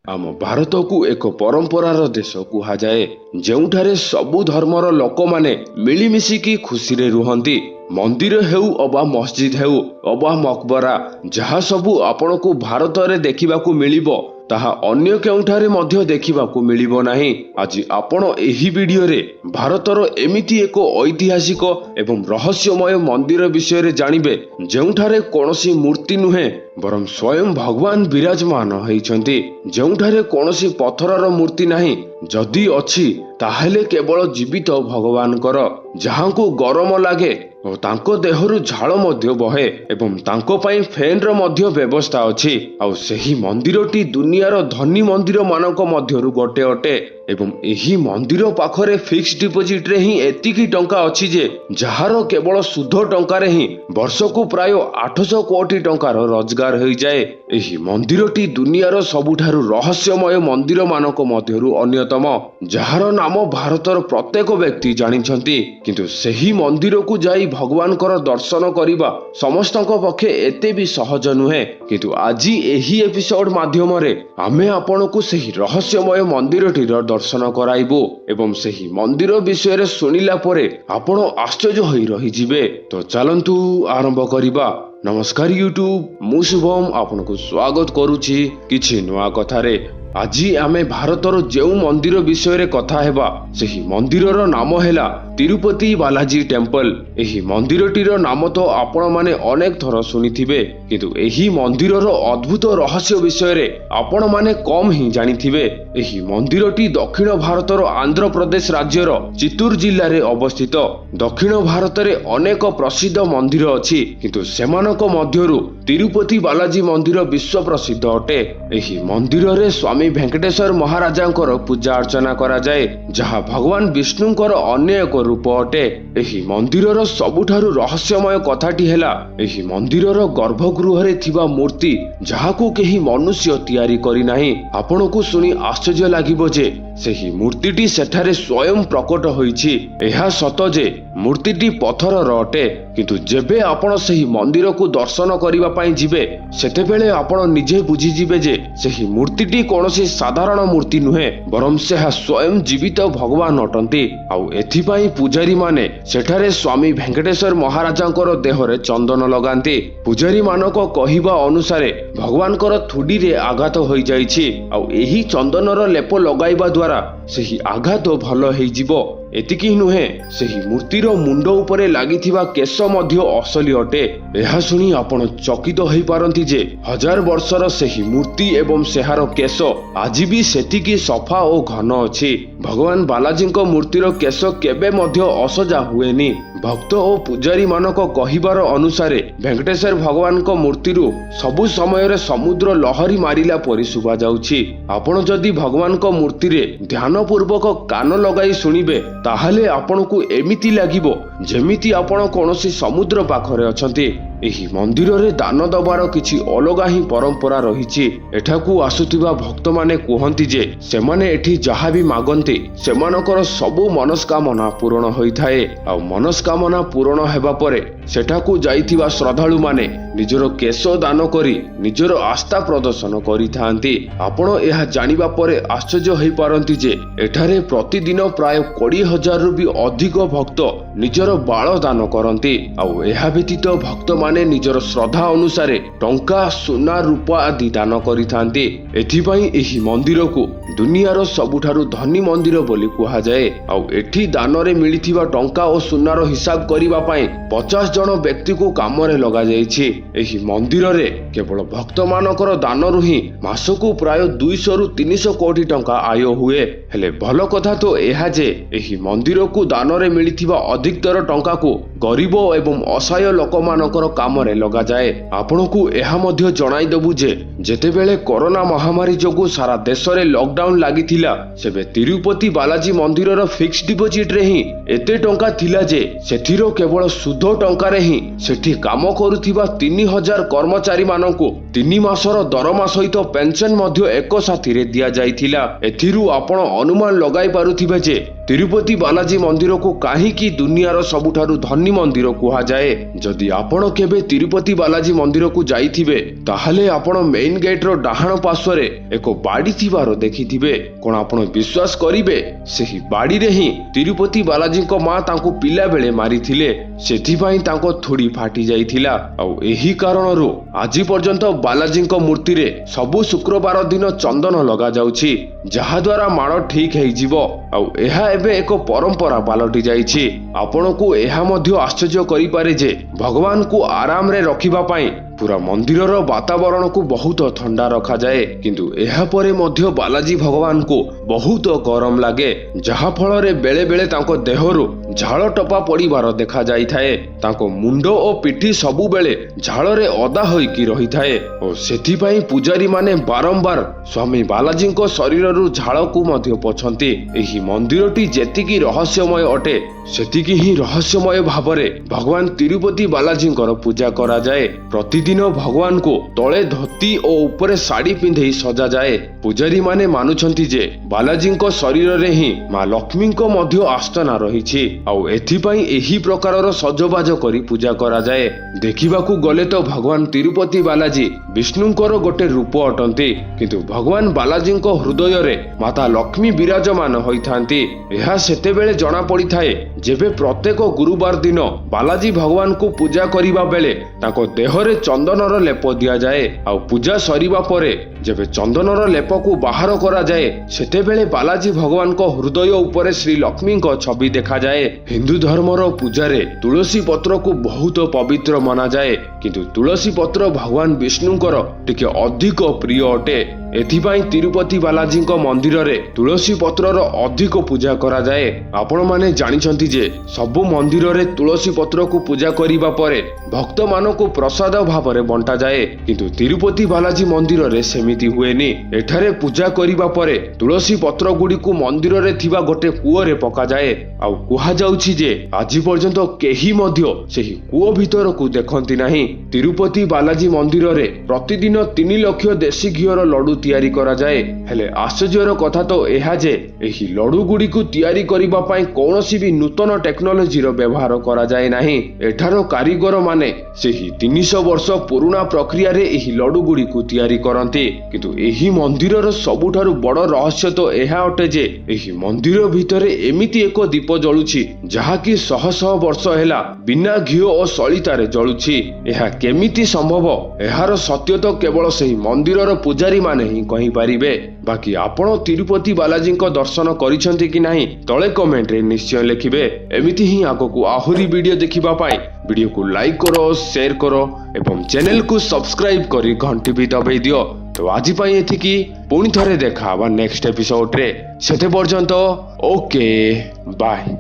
आम भारत को एक परंपरार देश कुहाजाए ଯେଉଁଠାରେ ସବୁ ଧର୍ମର ଲୋକମାନେ ମିଳିମିଶିକି ଖୁସିରେ ରୁହନ୍ତି। ମନ୍ଦିର ହେଉ ଅବା ମସଜିଦ ହେଉ ଅବା ମକବରା ଯାହା ସବୁ ଆପଣଙ୍କୁ ଭାରତରେ ଦେଖିବାକୁ ମିଳିବ ତାହା ଅନ୍ୟ କେଉଁଠାରେ ମଧ୍ୟ ଦେଖିବାକୁ ମିଳିବ ନାହିଁ। ଆଜି ଆପଣ ଏହି ଭିଡିଓରେ ଭାରତର ଏମିତି ଏକ ଐତିହାସିକ ଏବଂ ରହସ୍ୟମୟ ମନ୍ଦିର ବିଷୟରେ ଜାଣିବେ ଯେଉଁଠାରେ କୌଣସି ମୂର୍ତ୍ତି ନୁହେଁ ବରଂ ସ୍ୱୟଂ ଭଗବାନ ବିରାଜମାନ ହୋଇଛନ୍ତି। ଯେଉଁଠାରେ କୌଣସି ପଥରର ମୂର୍ତ୍ତି ନାହିଁ, ଯଦି ଅଛି ତାହେଲେ କେବଳ ଜୀବିତ ଭଗବାନଙ୍କର, ଯାହାଙ୍କୁ ଗରମ ଲାଗେ ଓ ତାଙ୍କ ଦେହରୁ ଝାଳ ମଧ୍ୟ ବହେ ଏବଂ ତାଙ୍କ ପାଇଁ ଫ୍ୟାନ୍ର ମଧ୍ୟ ବ୍ୟବସ୍ଥା ଅଛି। ଆଉ ସେହି ମନ୍ଦିରଟି ଦୁନିଆର ଧନୀ ମନ୍ଦିର ମାନଙ୍କ ମଧ୍ୟରୁ ଗୋଟେ ଅଟେ ଏବଂ ଏହି ମନ୍ଦିର ପାଖରେ ଫିକ୍ସ ଡିପୋଜିଟରେ ହିଁ ଏତିକି ଟଙ୍କା ଅଛି ଯେ ଯାହାର କେବଳ ସୁଧ ଟଙ୍କାରେ ହିଁ ବର୍ଷକୁ ପ୍ରାୟ 800 କୋଟି ଟଙ୍କାର ରୋଜଗାର ହୋଇଯାଏ। ଏହି ମନ୍ଦିରଟି ଦୁନିଆର ସବୁଠାରୁ ରହସ୍ୟମୟ ମନ୍ଦିର ମାନଙ୍କ ମଧ୍ୟରୁ ଅନ୍ୟତମ, ଯାହାର ନାମ ଭାରତର ପ୍ରତ୍ୟେକ ବ୍ୟକ୍ତି ଜାଣିଛନ୍ତି। କିନ୍ତୁ ସେହି ମନ୍ଦିରକୁ ଯାଇ ଭଗବାନଙ୍କର ଦର୍ଶନ କରିବା ସମସ୍ତଙ୍କ ପକ୍ଷେ ଏତେ ବି ସହଜ ନୁହେଁ। କିନ୍ତୁ ଆଜି ଏହି ଏପିସୋଡ ମାଧ୍ୟମରେ ଆମେ ଆପଣଙ୍କୁ ସେହି ରହସ୍ୟମୟ ମନ୍ଦିରଟିର ଦର୍ଶନ କରାଇବୁ ଏବଂ ସେହି ମନ୍ଦିର ବିଷୟରେ ଶୁଣିଲା ପରେ ଆପଣ ଆଶ୍ଚର୍ଯ୍ୟ ହୋଇ ରହିଯିବେ। ତ ଚାଲନ୍ତୁ ଆରମ୍ଭ କରିବା। ନମସ୍କାର ୟୁଟ୍ୟୁବ, ମୁଁ ଶୁଭମ ଆପଣଙ୍କୁ ସ୍ୱାଗତ କରୁଛି କିଛି ନୂଆ କଥାରେ। ଆଜି ଆମେ ଭାରତର ଯେଉଁ ମନ୍ଦିର ବିଷୟରେ କଥା ହେବା ସେହି ମନ୍ଦିରର ନାମ ହେଲା ତିରୁପତି ବାଲାଜୀ ଟେମ୍ପଲ। ଏହି ମନ୍ଦିରଟିର ନାମ ତ ଆପଣମାନେ ଅନେକ ଥର ଶୁଣିଥିବେ, କିନ୍ତୁ ଏହି ମନ୍ଦିରର ଅଦ୍ଭୁତ ରହସ୍ୟ ବିଷୟରେ ଆପଣମାନେ କମ୍ ହିଁ ଜାଣିଥିବେ। ଏହି ମନ୍ଦିରଟି ଦକ୍ଷିଣ ଭାରତର ଆନ୍ଧ୍ରପ୍ରଦେଶ ରାଜ୍ୟର ଚିତ୍ତୁର ଜିଲ୍ଲାରେ ଅବସ୍ଥିତ। ଦକ୍ଷିଣ ଭାରତରେ ଅନେକ ପ୍ରସିଦ୍ଧ ମନ୍ଦିର ଅଛି, କିନ୍ତୁ ସେମାନଙ୍କ ମଧ୍ୟରୁ ତିରୁପତି ବାଲାଜୀ ମନ୍ଦିର ବିଶ୍ୱ ପ୍ରସିଦ୍ଧ ଅଟେ। ଏହି ମନ୍ଦିରରେ ସ୍ୱାମୀ ଭେଙ୍କଟେଶ୍ୱର ମହାରାଜାଙ୍କର ପୂଜା ଅର୍ଚ୍ଚନା କରାଯାଏ, ଯାହା ଭଗବାନ ବିଷ୍ଣୁଙ୍କର ଅନ୍ୟ ଏକ ରୂପ ଅଟେ। ଏହି ମନ୍ଦିରର ସବୁଠାରୁ ରହସ୍ୟମୟ କଥାଟି ହେଲା ଏହି ମନ୍ଦିରର ଗର୍ଭଗୃହରେ ଥିବା ମୂର୍ତ୍ତି, ଯାହାକୁ କେହି ମନୁଷ୍ୟ ତିଆରି କରିନାହିଁ। ଆପଣଙ୍କୁ ଶୁଣି ଆଶ୍ଚର୍ଯ୍ୟ ଲାଗିବ ଯେ ସେହି ମୂର୍ତ୍ତିଟି ସେଠାରେ ସ୍ୱୟଂ ପ୍ରକଟ ହୋଇଛି। ଏହା ସତ ଯେ ମୂର୍ତ୍ତିଟି ପଥରର ଅଟେ, କିନ୍ତୁ ଯେବେ ଆପଣ ସେହି ମନ୍ଦିରକୁ ଦର୍ଶନ କରିବା ପାଇଁ ଯିବେ ସେତେବେଳେ ଆପଣ ନିଜେ ବୁଝିଯିବେ ଯେ ସେହି ମୂର୍ତ୍ତିଟି କୌଣସି ସାଧାରଣ ମୂର୍ତ୍ତି ନୁହେଁ ବରଂ ଏହା ସ୍ୱୟଂ ଜୀବିତ ଭଗବାନ ଅଟନ୍ତି। ଆଉ ଏଥିପାଇଁ ପୂଜାରୀ ମାନେ ସେଠାରେ ସ୍ୱାମୀ ଭେଙ୍କଟେଶ୍ୱର ମହାରାଜାଙ୍କର ଦେହରେ ଚନ୍ଦନ ଲଗାନ୍ତି। ପୂଜାରୀ ମାନଙ୍କ କହିବା ଅନୁସାରେ ଭଗବାନଙ୍କର ଥୁଡିରେ ଆଘାତ ହୋଇଯାଇଛି, ଆଉ ଏହି ଚନ୍ଦନର ଲେପ ଲଗାଇବା ଦ୍ୱାରା ସେହି ଆଘାତ ଭଲ ହେଇଯିବ। ଏତିକି ନୁହେଁ, ସେହି ମୂର୍ତ୍ତିର ମୁଣ୍ଡ ଉପରେ ଲାଗିଥିବା କେଶ ମଧ୍ୟ ଅସଲି ଅଟେ। ଏହା ଶୁଣି ଆପଣ ଚକିତ ହୋଇପାରନ୍ତି ଯେ ହଜାର ବର୍ଷର ସେହି ମୂର୍ତ୍ତି ଏବଂ ସେହାର କେଶ ଆଜି ବି ସେତିକି ସଫା ଓ ଘନ ଅଛି। ଭଗବାନ ବାଲାଜୀଙ୍କ ମୂର୍ତ୍ତିର କେଶ କେବେ ମଧ୍ୟ ଅସଜା ହୁଏନି। ଭକ୍ତ ଓ ପୂଜାରୀ ମାନଙ୍କ କହିବାର ଅନୁସାରେ ଭେଙ୍କଟେଶ୍ୱର ଭଗବାନଙ୍କ ମୂର୍ତ୍ତିରୁ ସବୁ ସମୟରେ ସମୁଦ୍ର ଲହରୀ ମାରିଲା ପରି ଶୁଭାଯାଉଛି। ଆପଣ ଯଦି ଭଗବାନଙ୍କ ମୂର୍ତ୍ତିରେ ଧ୍ୟାନ ପୂର୍ବକ କାନ ଲଗାଇ ଶୁଣିବେ ତାହେଲେ ଆପଣଙ୍କୁ ଏମିତି ଲାଗିବ ଯେମିତି ଆପଣ କୌଣସି ସମୁଦ୍ର ପାଖରେ ଅଛନ୍ତି। ଏହି ମନ୍ଦିରରେ ଦାନ ଦେବାର କିଛି ଅଲଗା ହିଁ ପରମ୍ପରା ରହିଛି। ଏଠାକୁ ଆସୁଥିବା ଭକ୍ତମାନେ କୁହନ୍ତି ଯେ ସେମାନେ ଏଠି ଯାହା ବି ମାଗନ୍ତି ସେମାନଙ୍କର ସବୁ ମନସ୍କାମନା ପୂରଣ ହୋଇଥାଏ। ଆଉ ମନସ୍କାମନା ପୂରଣ ହେବା ପରେ ସେଠାକୁ ଯାଇଥିବା ଶ୍ରଦ୍ଧାଳୁମାନେ ନିଜର କେଶ ଦାନ କରି ନିଜର ଆସ୍ଥା ପ୍ରଦର୍ଶନ କରିଥାନ୍ତି। ଆପଣ ଏହା ଜାଣିବା ପରେ ଆଶ୍ଚର୍ଯ୍ୟ ହୋଇପାରନ୍ତି ଯେ ଏଠାରେ ପ୍ରତିଦିନ ପ୍ରାୟ 20,000ରୁ ବି ଅଧିକ ଭକ୍ତ ନିଜର ବାଳ ଦାନ କରନ୍ତି। ଆଉ ଏହା ବ୍ୟତୀତ ଭକ୍ତମାନେ ନିଜର ଶ୍ରଦ୍ଧା ଅନୁସାରେ ଟଙ୍କା, ସୁନା, ରୂପା ଆଦି ଦାନ କରିଥାନ୍ତି। ଏଥିପାଇଁ ଏହି ମନ୍ଦିରକୁ ଦୁନିଆର ସବୁଠାରୁ ଧନୀ ମନ୍ଦିର ବୋଲି କୁହାଯାଏ। ଆଉ ଏଠି ଦାନରେ ମିଳିଥିବା ଟଙ୍କା ଓ ସୁନାର ହିସାବ କରିବା ପାଇଁ 50 ଜଣ ବ୍ୟକ୍ତିକୁ କାମରେ ଲଗାଯାଇଛି। ଏହି ମନ୍ଦିରରେ କେବଳ ଭକ୍ତମାନଙ୍କର ଦାନରୁ ହିଁ ମାସକୁ ପ୍ରାୟ 200ରୁ 300 କୋଟି ଟଙ୍କା ଆୟ ହୁଏ। ହେଲେ ଭଲ କଥା ତ ଏହା ଯେ ଏହି ମନ୍ଦିରକୁ ଦାନରେ ମିଳିଥିବା ଅଧିକତର ଟଙ୍କାକୁ ଗରିବ ଏବଂ ଅସହାୟ ଲୋକମାନଙ୍କର କାମରେ ଲଗାଯାଏ। ଆପଣଙ୍କୁ ଏହା ମଧ୍ୟ ଜଣାଇଦେବୁ ଯେ ଯେତେବେଳେ କରୋନା ମହାମାରୀ ଯୋଗୁଁ ସାରା ଦେଶରେ ଲକଡାଉନ ଲାଗିଥିଲା ସେବେ ତିରୁପତି ବାଲାଜୀ ମନ୍ଦିରର ଫିକ୍ସ ଡିପୋଜିଟରେ ହିଁ ଏତେ ଟଙ୍କା ଥିଲା ଯେ ସେଥିର କେବଳ ସୁଧ ଟଙ୍କାରେ ହିଁ ସେଠି କାମ କରୁଥିବା 3,000 କର୍ମଚାରୀ ମାନଙ୍କୁ 3 ମାସର ଦରମା ସହିତ ପେନସନ ମଧ୍ୟ ଏକ ସାଥିରେ ଦିଆଯାଇଥିଲା। ଏଥିରୁ ଆପଣ ଅନୁମାନ ଲଗାଇ ପାରୁଥିବେ ଯେ तिरुपति बालाजी मंदिर को कहीं दुनियार सबुठारु धनी मंदिर कुहाजाए। जदि आपण केबे तिरुपति बालाजी मंदिर को जाइथिबे ताहले आपण मेन गेट रो डाहाण पार्श्वरे एक बाड़ी थिबार देखिथिबे। कोन आपण विश्वास करिवे सेही बाड़ी रे ही तिरुपति बालाजी को मां तांको पिला बेले मारिथिले, सेथिपाई तांको थोड़ी फाटी जाइथिला। आ एही कारणरू आज पर्यंत बालाजी को मूर्ति रे सबु शुक्रवार दिन चंदन लगा जाउछि, जहा द्वारा माड़ ठीक हेइ जिवो। आ एहा एबे एक परंपरा पालटि जाइछि। आपनको एहा मध्य आश्चर्य करि पारे जे भगवान को आराम रे रखिबा पाई पूरा मंदिर वातावरण को बहुत ठंडा रखा जाए, किंतु एहा परे मध्य बालाजी भगवान को बहुत गरम लागे, जहा फल रे बेले बेले तांको देहरु झाल टपा पड़िबार देखा जाई थाए। तांको मुंडो ओ पिठी सबु बेले झाल रे ओदा होई की रही थाए और सेथि पई पुजारी माने बारंबार स्वामी बालाजी को शरीर रु झाल को मध्य पोछंती। एही मंदिरटी जेतिकी रहस्यमय अटे सेतिकी ही रहस्यमय भावरे भगवान तिरुपति बालाजी पूजा करा जाए। प्रतिदिन भगवान को तले धोती और ऊपर साड़ी पिंधे सजा जाए। पुजारी माने मानुछंती जे बालाजी शरीर रे ही मां लक्ष्मी को मध्य आस्थाना रहिछि। आउ एथिपाई एही प्रकारर सजबाज करी पूजा करा जाए। देखिबाकू गले तो भगवान तिरुपति बालाजी विष्णुंकर गोटे रूप अटंती, किंतु भगवान बालाजी हृदय रे माता लक्ष्मी विराजमान होइथांती। एहा सेतेबेले जणा पड़िथाए जेबे प्रत्येक गुरुवार दिन बालाजी भगवान को पूजा करिबा बेले ताको देहरे चंदनर लेप दिया जाए। आउ पूजा सरिबा परे जेबे चंदनर लेप को बाहर करा जाए सेतेबेले बालाजी भगवान को हृदय ऊपर श्री लक्ष्मी को छवि देखा जाए। हिंदू धर्मर पूजारे तुलसी पत्र को बहुत पवित्र माना जाए, किंतु तुलसी पत्र भगवान विष्णुंकर टिके अधिक प्रिय अटे। एथिपाई तिरुपति बालाजी मंदिर रे तुलसी पत्रर अधिक पूजा करा जाए। आपण माने जानिछंती जे सबु मंदिर रे तुलसी पत्र को पूजा करिबा परे भक्त मानको प्रसाद भाव रे बंटा जाए, किंतु तिरुपति बालाजी मंदिर रे सेमिति हुएनी। एठारे पूजा करिबा परे तुलसी पत्र गुडी को मंदिर रे थिबा गोटे कुओ रे पका जाए। आउ कुहा जाउछि जे आज पर्यंत केही मध्य सेही कुओ भितर को देखंती नाही। तिरुपति बालाजी मंदिर रे प्रतिदिन 3 लाख देशी घियर लड्डू तैयारी करा जाए। हेले आश्चर्यर कथा तो एहा जे एही लड्डू गुडी को तैयारी करिबा पई कोनोसी भी नूतन टेक्नोलॉजी रो व्यवहार करा जाए नाही। एठारो कारीगर माने सेही 300 वर्ष पुराना प्रक्रिया रे एही लड्डू गुडी को तैयारी करंती, किंतु एही मंदिर रो सबुठारु बड़ रहस्य तो एहा अटे जे एही मंदिर भितरे एमिति एक दीप जळुछि जहा कि शह शह वर्ष हेला बिना घिओ और सलितारे जळुछि। एहा केमिति संभव? एहार सत्य तो केवल सेही मंदिर रो पुजारी माने ही कहि पारिबे। बाकी आपण तिरुपति बालाजी को दर्शन करिसंती कि नाही तळे कमेंट रे निश्चय लिखिबे। एमिति ही आगो को आहुरी वीडियो देखिबा पाई वीडियो को लाइक करो, शेयर करो एवं चैनल को सब्सक्राइब करी घंटी भी दबाई दियो। तो आज पाई एथिकी पुणी थरे देखा नेक्स्ट एपिसोड रे। सेते पर्यंत ओके बाय।